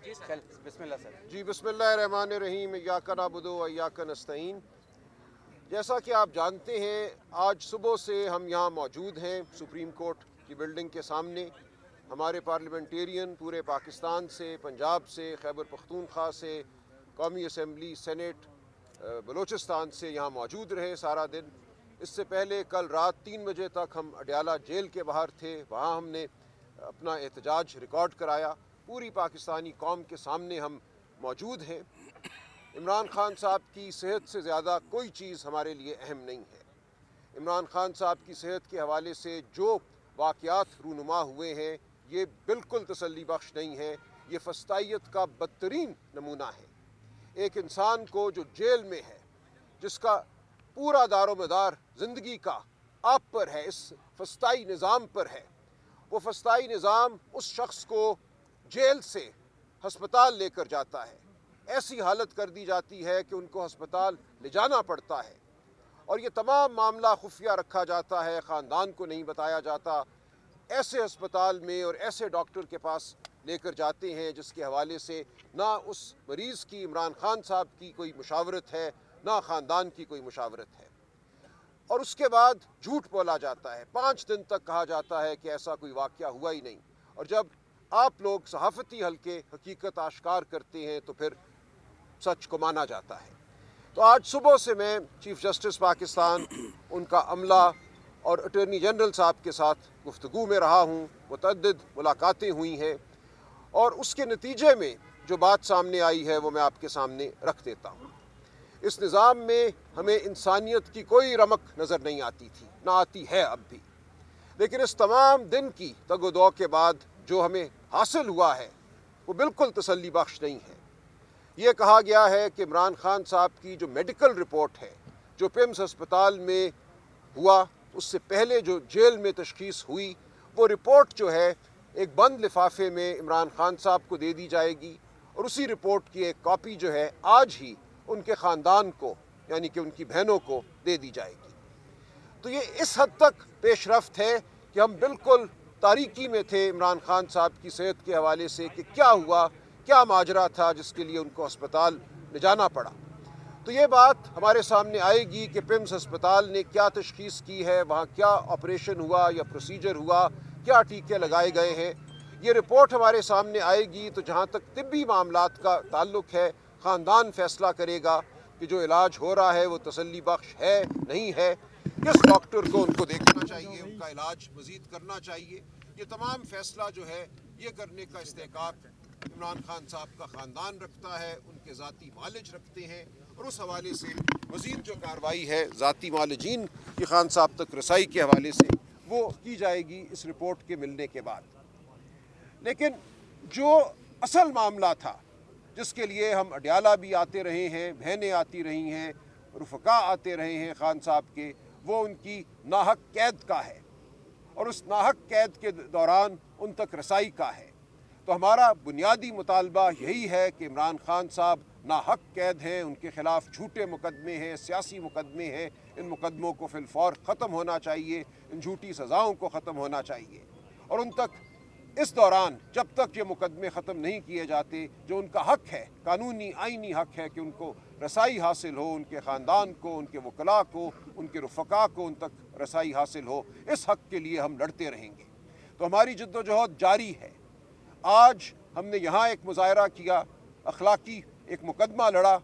بسم اللہ سر۔ جی بسم اللہ الرحمن الرحیم، ایاک نعبد و ایاک نستعین۔ جیسا کہ آپ جانتے ہیں، آج صبح سے ہم یہاں موجود ہیں سپریم کورٹ کی بلڈنگ کے سامنے۔ ہمارے پارلیمنٹیرین پورے پاکستان سے، پنجاب سے، خیبر پختونخوا سے، قومی اسمبلی، سینٹ بلوچستان سے یہاں موجود رہے سارا دن۔ اس سے پہلے کل رات 3 بجے تک ہم اڈیالہ جیل کے باہر تھے، وہاں ہم نے اپنا احتجاج ریکارڈ کرایا۔ پوری پاکستانی قوم کے سامنے ہم موجود ہیں۔ عمران خان صاحب کی صحت سے زیادہ کوئی چیز ہمارے لیے اہم نہیں ہے۔ عمران خان صاحب کی صحت کے حوالے سے جو واقعات رونما ہوئے ہیں، یہ بالکل تسلی بخش نہیں ہے۔ یہ فسطائیت کا بدترین نمونہ ہے۔ ایک انسان کو جو جیل میں ہے، جس کا پورا دار و مدار زندگی کا آپ پر ہے، اس فسطائی نظام پر ہے، وہ فسطائی نظام اس شخص کو جیل سے ہسپتال لے کر جاتا ہے۔ ایسی حالت کر دی جاتی ہے کہ ان کو ہسپتال لے جانا پڑتا ہے، اور یہ تمام معاملہ خفیہ رکھا جاتا ہے، خاندان کو نہیں بتایا جاتا۔ ایسے ہسپتال میں اور ایسے ڈاکٹر کے پاس لے کر جاتے ہیں جس کے حوالے سے نہ اس مریض کی، عمران خان صاحب کی کوئی مشاورت ہے، نہ خاندان کی کوئی مشاورت ہے، اور اس کے بعد جھوٹ بولا جاتا ہے۔ 5 دن تک کہا جاتا ہے کہ ایسا کوئی واقعہ ہوا ہی نہیں، اور جب آپ لوگ صحافتی حلقے حقیقت آشکار کرتے ہیں تو پھر سچ کو مانا جاتا ہے۔ تو آج صبح سے میں چیف جسٹس پاکستان، ان کا عملہ اور اٹارنی جنرل صاحب کے ساتھ گفتگو میں رہا ہوں، متعدد ملاقاتیں ہوئی ہیں، اور اس کے نتیجے میں جو بات سامنے آئی ہے وہ میں آپ کے سامنے رکھ دیتا ہوں۔ اس نظام میں ہمیں انسانیت کی کوئی رمق نظر نہیں آتی تھی، نہ آتی ہے اب بھی، لیکن اس تمام دن کی تگ و دو کے بعد جو ہمیں حاصل ہوا ہے وہ بالکل تسلی بخش نہیں ہے۔ یہ کہا گیا ہے کہ عمران خان صاحب کی جو میڈیکل رپورٹ ہے، جو پیمز ہسپتال میں ہوا، اس سے پہلے جو جیل میں تشخیص ہوئی، وہ رپورٹ جو ہے ایک بند لفافے میں عمران خان صاحب کو دے دی جائے گی، اور اسی رپورٹ کی ایک کاپی جو ہے آج ہی ان کے خاندان کو، یعنی کہ ان کی بہنوں کو دے دی جائے گی۔ تو یہ اس حد تک پیش رفت ہے کہ ہم بالکل تاریکی میں تھے عمران خان صاحب کی صحت کے حوالے سے کہ کیا ہوا، کیا ماجرا تھا جس کے لیے ان کو ہسپتال لے جانا پڑا۔ تو یہ بات ہمارے سامنے آئے گی کہ پیمز ہسپتال نے کیا تشخیص کی ہے، وہاں کیا آپریشن ہوا یا پروسیجر ہوا، کیا ٹیکے لگائے گئے ہیں۔ یہ رپورٹ ہمارے سامنے آئے گی تو جہاں تک طبی معاملات کا تعلق ہے، خاندان فیصلہ کرے گا کہ جو علاج ہو رہا ہے وہ تسلی بخش ہے، نہیں ہے، کس ڈاکٹر کو ان کو دیکھنا چاہیے، ان کا علاج مزید کرنا چاہیے۔ یہ تمام فیصلہ جو ہے یہ کرنے کا استحقاق عمران خان صاحب کا خاندان رکھتا ہے، ان کے ذاتی معالج رکھتے ہیں، اور اس حوالے سے مزید جو کارروائی ہے ذاتی معالجین کی خان صاحب تک رسائی کے حوالے سے وہ کی جائے گی اس رپورٹ کے ملنے کے بعد۔ لیکن جو اصل معاملہ تھا، جس کے لیے ہم اڈیالہ بھی آتے رہے ہیں، بہنیں آتی رہی ہیں، رفقا آتے رہے ہیں خان صاحب کے، وہ ان کی ناحق قید کا ہے، اور اس ناحق قید کے دوران ان تک رسائی کا ہے۔ تو ہمارا بنیادی مطالبہ یہی ہے کہ عمران خان صاحب ناحق قید ہیں، ان کے خلاف جھوٹے مقدمے ہیں، سیاسی مقدمے ہیں، ان مقدموں کو فی الفور ختم ہونا چاہیے، ان جھوٹی سزاؤں کو ختم ہونا چاہیے، اور ان تک اس دوران جب تک یہ مقدمے ختم نہیں کیے جاتے، جو ان کا حق ہے، قانونی آئینی حق ہے کہ ان کو رسائی حاصل ہو، ان کے خاندان کو، ان کے وکلاء کو، ان کے رفقا کو ان تک رسائی حاصل ہو، اس حق کے لیے ہم لڑتے رہیں گے۔ تو ہماری جد و جہد جاری ہے۔ آج ہم نے یہاں ایک مظاہرہ کیا، اخلاقی ایک مقدمہ لڑا،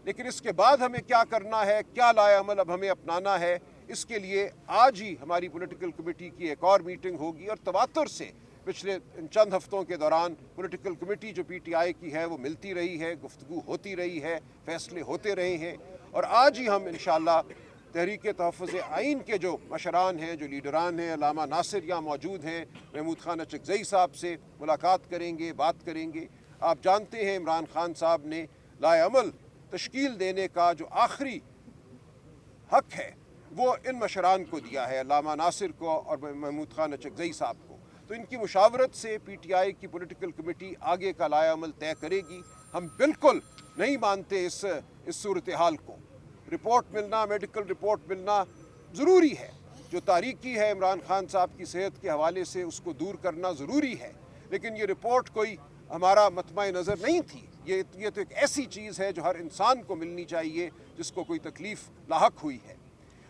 لیکن اس کے بعد ہمیں کیا کرنا ہے، کیا لائے عمل اب ہمیں اپنانا ہے، اس کے لیے آج ہی ہماری پولیٹیکل کمیٹی کی ایک اور میٹنگ ہوگی، اور تواتر سے پچھلے چند ہفتوں کے دوران پولیٹیکل کمیٹی جو پی ٹی آئی کی ہے وہ ملتی رہی ہے، گفتگو ہوتی رہی ہے، فیصلے ہوتے رہے ہیں، اور آج ہی ہم انشاءاللہ تحریک تحفظ آئین کے جو مشران ہیں، جو لیڈران ہیں، علامہ ناصر یہاں موجود ہیں، محمود خان اچکزئی صاحب سے ملاقات کریں گے، بات کریں گے۔ آپ جانتے ہیں عمران خان صاحب نے لائے عمل تشکیل دینے کا جو آخری حق ہے وہ ان مشران کو دیا ہے، علامہ ناصر کو اور محمود خان اچکزئی صاحب کو۔ تو ان کی مشاورت سے پی ٹی آئی کی پولیٹیکل کمیٹی آگے کا لائے عمل طے کرے گی۔ ہم بالکل نہیں مانتے اس صورتحال کو۔ رپورٹ ملنا، میڈیکل رپورٹ ملنا ضروری ہے، جو تاریکی ہے عمران خان صاحب کی صحت کے حوالے سے اس کو دور کرنا ضروری ہے، لیکن یہ رپورٹ کوئی ہمارا مطمع نظر نہیں تھی. یہ تو ایک ایسی چیز ہے جو ہر انسان کو ملنی چاہیے جس کو کوئی تکلیف لاحق ہوئی ہے.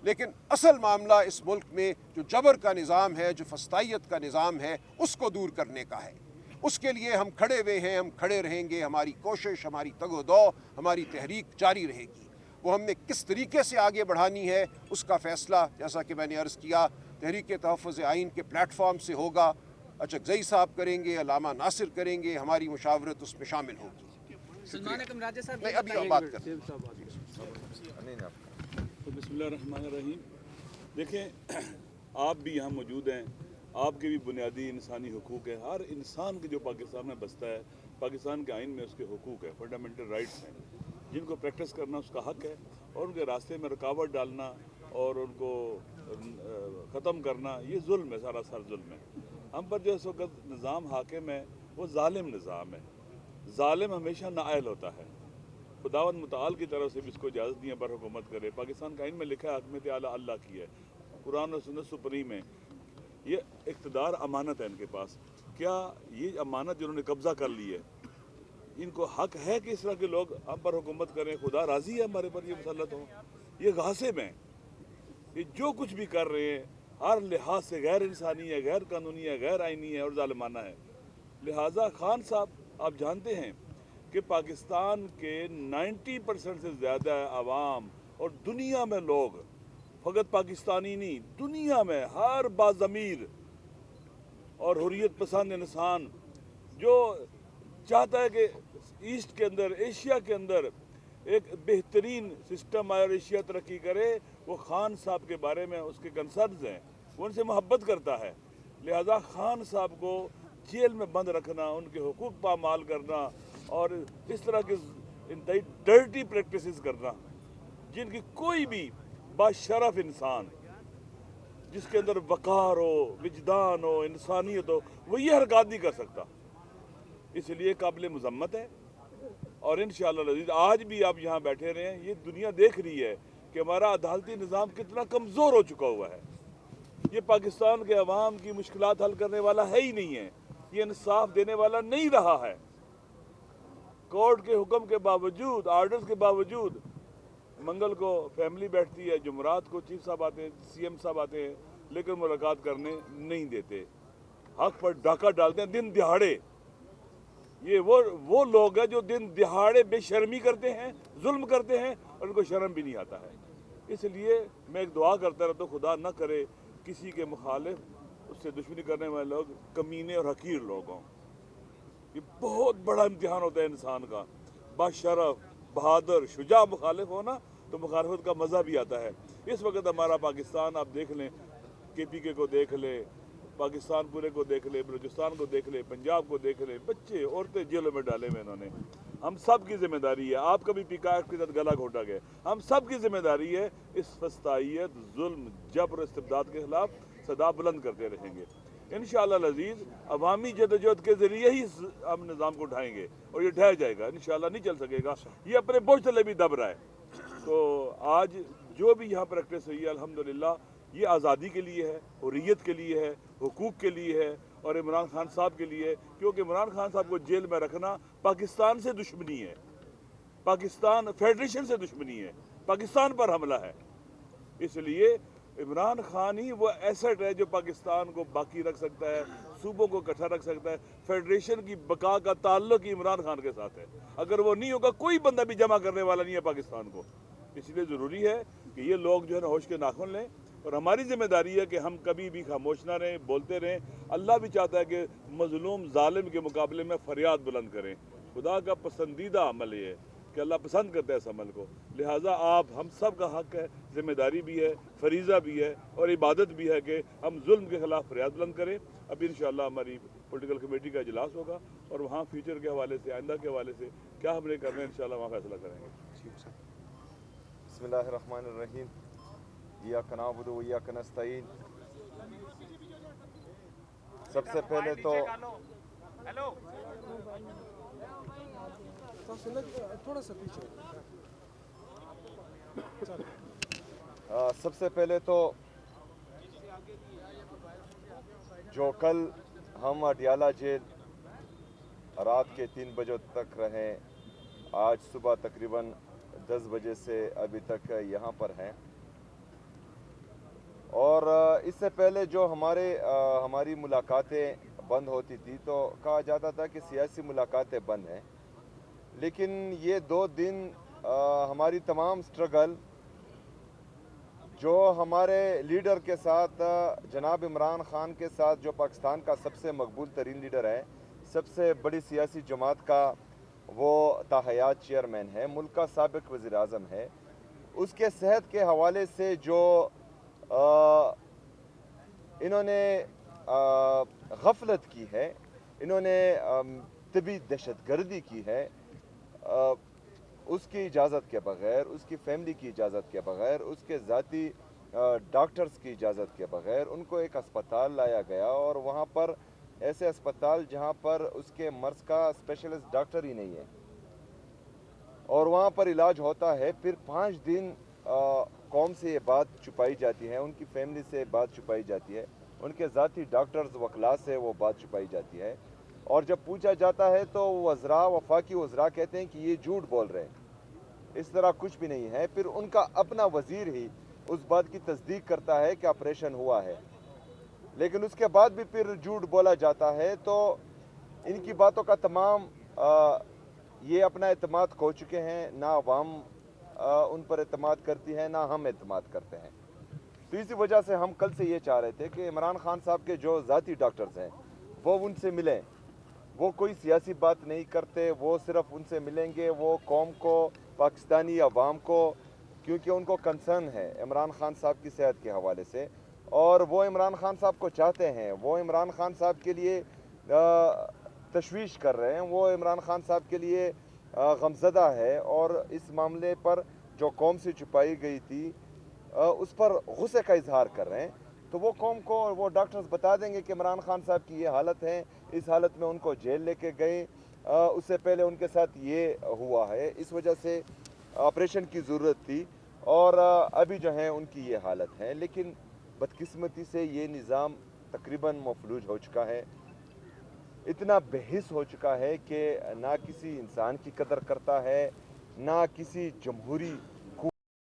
لیکن اصل معاملہ اس ملک میں جو جبر کا نظام ہے, جو فسطائیت کا نظام ہے, اس کو دور کرنے کا ہے. اس کے لیے ہم کھڑے ہوئے ہیں, ہم کھڑے رہیں گے. ہماری کوشش, ہماری تگ و دو, ہماری تحریک جاری رہے گی. وہ ہم نے کس طریقے سے آگے بڑھانی ہے اس کا فیصلہ, جیسا کہ میں نے عرض کیا, تحریک تحفظ آئین کے پلیٹ فارم سے ہوگا. اچکزئی صاحب کریں گے, علامہ ناصر کریں گے, ہماری مشاورت اس میں شامل ہوگی. سلمان اکرم راجہ صاحب نہیں, ابھی بات کرتے ہیں. تو بسم اللہ الرحمن الرحیم. دیکھیں, آپ بھی یہاں موجود ہیں, آپ کے بھی بنیادی انسانی حقوق ہیں. ہر انسان کے جو پاکستان میں بستا ہے, پاکستان کے آئین میں اس کے حقوق ہیں, فنڈامنٹل رائٹس ہیں, جن کو پریکٹس کرنا اس کا حق ہے, اور ان کے راستے میں رکاوٹ ڈالنا اور ان کو ختم کرنا یہ ظلم ہے, سراسر ظلم ہے. ہم پر جو اس وقت نظام حاکم ہے وہ ظالم نظام ہے. ظالم ہمیشہ نااہل ہوتا ہے. خداوند متعال کی طرف سے بھی اس کو اجازت نہیں ہے پر حکومت کرے. پاکستان کا آئین میں لکھا ہے حکمت اعلیٰ اللہ کی ہے, قرآن و سنت سپریم ہے. یہ اقتدار امانت ہے ان کے پاس. کیا یہ امانت جنہوں نے قبضہ کر لی ہے, ان کو حق ہے کہ اس طرح کے لوگ ہم پر حکومت کریں؟ خدا راضی ہے ہمارے پر یہ مسلط ہوں؟ یہ غاصب ہیں. یہ جو کچھ بھی کر رہے ہیں ہر لحاظ سے غیر انسانی ہے, غیر قانونی ہے, غیر آئینی ہے اور ظالمانہ ہے. لہٰذا خان صاحب, آپ جانتے ہیں کہ پاکستان کے 90% سے زیادہ عوام اور دنیا میں لوگ, فقط پاکستانی نہیں, دنیا میں ہر باضمیر اور حریت پسند انسان جو چاہتا ہے کہ ایسٹ کے اندر, ایشیا کے اندر ایک بہترین سسٹم آئے اور ایشیا ترقی کرے, وہ خان صاحب کے بارے میں اس کے کنسرنز ہیں, وہ ان سے محبت کرتا ہے. لہذا خان صاحب کو جیل میں بند رکھنا, ان کے حقوق پامال کرنا اور اس طرح کے انتہائی ڈرٹی پریکٹسز کرنا, جن کی کوئی بھی باشرف انسان جس کے اندر وقار ہو, وجدان ہو, انسانیت ہو, وہ یہ حرکات نہیں کر سکتا. اس لیے قابل مذمت ہے. اور انشاءاللہ العزیز آج بھی آپ یہاں بیٹھے رہے ہیں, یہ دنیا دیکھ رہی ہے کہ ہمارا عدالتی نظام کتنا کمزور ہو چکا ہوا ہے. یہ پاکستان کے عوام کی مشکلات حل کرنے والا ہے ہی نہیں ہے, یہ انصاف دینے والا نہیں رہا ہے. کورٹ کے حکم کے باوجود, آرڈرز کے باوجود, منگل کو فیملی بیٹھتی ہے, جمعرات کو چیف صاحب آتے ہیں, سی ایم صاحب آتے ہیں, لیکن ملاقات کرنے نہیں دیتے. حق پر ڈاکہ ڈالتے ہیں دن دہاڑے. یہ وہ لوگ ہیں جو دن دہاڑے بے شرمی کرتے ہیں, ظلم کرتے ہیں, اور ان کو شرم بھی نہیں آتا ہے. اس لیے میں ایک دعا کرتا رہتا ہوں, خدا نہ کرے کسی کے مخالف, اس سے دشمنی کرنے والے لوگ کمینے اور حقیر لوگ ہوں. یہ بہت بڑا امتحان ہوتا ہے انسان کا. باشرف, بہادر, شجاع مخالف ہونا تو مخالفت کا مزہ بھی آتا ہے. اس وقت ہمارا پاکستان آپ دیکھ لیں, کے پی کے کو دیکھ لیں, پاکستان پورے کو دیکھ لیں, بلوچستان کو دیکھ لیں, پنجاب کو دیکھ لیں, بچے عورتیں جیلوں میں ڈالے ہوئے انہوں نے. ہم سب کی ذمہ داری ہے, آپ کا بھی پیکاٹ کے ساتھ گلا گھونٹا گیا, ہم سب کی ذمہ داری ہے اس فسطائیت, ظلم, جبر اور استبداد کے خلاف صدا بلند کرتے رہیں گے. انشاءاللہ العزیز عوامی جدوجہد کے ذریعے ہی ہم نظام کو اٹھائیں گے, اور یہ ڈھہ جائے گا, انشاءاللہ نہیں چل سکے گا. یہ اپنے بوجھ تلے بھی دب رہا ہے. تو آج جو بھی یہاں پریکٹس ہوئی ہے الحمدللہ یہ آزادی کے لیے ہے, حریت کے لیے ہے, حقوق کے لیے ہے, اور عمران خان صاحب کے لیے, کیونکہ عمران خان صاحب کو جیل میں رکھنا پاکستان سے دشمنی ہے, پاکستان فیڈریشن سے دشمنی ہے, پاکستان پر حملہ ہے. اس لیے عمران خان ہی وہ ایسٹ ہے جو پاکستان کو باقی رکھ سکتا ہے, صوبوں کو اکٹھا رکھ سکتا ہے. فیڈریشن کی بقا کا تعلق ہی عمران خان کے ساتھ ہے. اگر وہ نہیں ہوگا کوئی بندہ بھی جمع کرنے والا نہیں ہے پاکستان کو. اس لیے ضروری ہے کہ یہ لوگ جو ہے نا ہوش کے ناخن لیں, اور ہماری ذمہ داری ہے کہ ہم کبھی بھی خاموش نہ رہیں, بولتے رہیں. اللہ بھی چاہتا ہے کہ مظلوم ظالم کے مقابلے میں فریاد بلند کریں. خدا کا پسندیدہ عمل یہ ہے کہ اللہ پسند کرتا ہے اس عمل کو. لہٰذا آپ ہم سب کا حق ہے, ذمہ داری بھی ہے, فریضہ بھی ہے, اور عبادت بھی ہے کہ ہم ظلم کے خلاف فریاد بلند کریں. اب انشاءاللہ ہماری پولیٹیکل کمیٹی کا اجلاس ہوگا, اور وہاں فیوچر کے حوالے سے, آئندہ کے حوالے سے کیا ہم نے کرنا ہے انشاءاللہ وہاں فیصلہ کریں گے. بسم اللہ الرحمن الرحیم. ایاک نعبد و ایاک نستعین. سب سے پہلے تو جو کل ہم اڈیالہ جیل رات کے 3 بجے تک رہے، آج صبح تقریباً 10 بجے سے ابھی تک یہاں پر ہیں۔ اور اس سے پہلے جو ہماری ملاقاتیں بند ہوتی تھی تو کہا جاتا تھا کہ سیاسی ملاقاتیں بند ہیں، لیکن یہ 2 دن ہماری تمام سٹرگل جو ہمارے لیڈر کے ساتھ جناب عمران خان کے ساتھ، جو پاکستان کا سب سے مقبول ترین لیڈر ہے، سب سے بڑی سیاسی جماعت کا وہ تاحیات چیئرمین ہے، ملک کا سابق وزیر اعظم ہے، اس کے صحت کے حوالے سے جو انہوں نے غفلت کی ہے، انہوں نے طبی دہشت گردی کی ہے، اس کی اجازت کے بغیر، اس کی فیملی کی اجازت کے بغیر، اس کے ذاتی ڈاکٹرز کی اجازت کے بغیر ان کو ایک اسپتال لایا گیا، اور وہاں پر ایسے اسپتال جہاں پر اس کے مرض کا اسپیشلسٹ ڈاکٹر ہی نہیں ہے، اور وہاں پر علاج ہوتا ہے، پھر 5 دن قوم سے یہ بات چھپائی جاتی ہے، ان کی فیملی سے بات چھپائی جاتی ہے، ان کے ذاتی ڈاکٹرز وکلاء سے وہ بات چھپائی جاتی ہے، اور جب پوچھا جاتا ہے تو وزراء، وفاقی وزراء کہتے ہیں کہ یہ جھوٹ بول رہے ہیں، اس طرح کچھ بھی نہیں ہے۔ پھر ان کا اپنا وزیر ہی اس بات کی تصدیق کرتا ہے کہ آپریشن ہوا ہے، لیکن اس کے بعد بھی پھر جھوٹ بولا جاتا ہے۔ تو ان کی باتوں کا تمام یہ اپنا اعتماد کھو چکے ہیں، نہ عوام ان پر اعتماد کرتی ہے، نہ ہم اعتماد کرتے ہیں۔ تو اسی وجہ سے ہم کل سے یہ چاہ رہے تھے کہ عمران خان صاحب کے جو ذاتی ڈاکٹرز ہیں وہ ان سے ملیں، وہ کوئی سیاسی بات نہیں کرتے، وہ صرف ان سے ملیں گے، وہ قوم کو، پاکستانی عوام کو، کیونکہ ان کو کنسرن ہے عمران خان صاحب کی صحت کے حوالے سے، اور وہ عمران خان صاحب کو چاہتے ہیں، وہ عمران خان صاحب کے لیے تشویش کر رہے ہیں، وہ عمران خان صاحب کے لیے غمزدہ ہے، اور اس معاملے پر جو قوم سے چھپائی گئی تھی اس پر غصے کا اظہار کر رہے ہیں۔ تو وہ قوم کو وہ ڈاکٹرز بتا دیں گے کہ عمران خان صاحب کی یہ حالت ہے، اس حالت میں ان کو جیل لے کے گئے، اس سے پہلے ان کے ساتھ یہ ہوا ہے، اس وجہ سے آپریشن کی ضرورت تھی، اور ابھی جو ہیں ان کی یہ حالت ہے۔ لیکن بدقسمتی سے یہ نظام تقریباً مفلوج ہو چکا ہے، اتنا بے حس ہو چکا ہے کہ نہ کسی انسان کی قدر کرتا ہے، نہ کسی جمہوری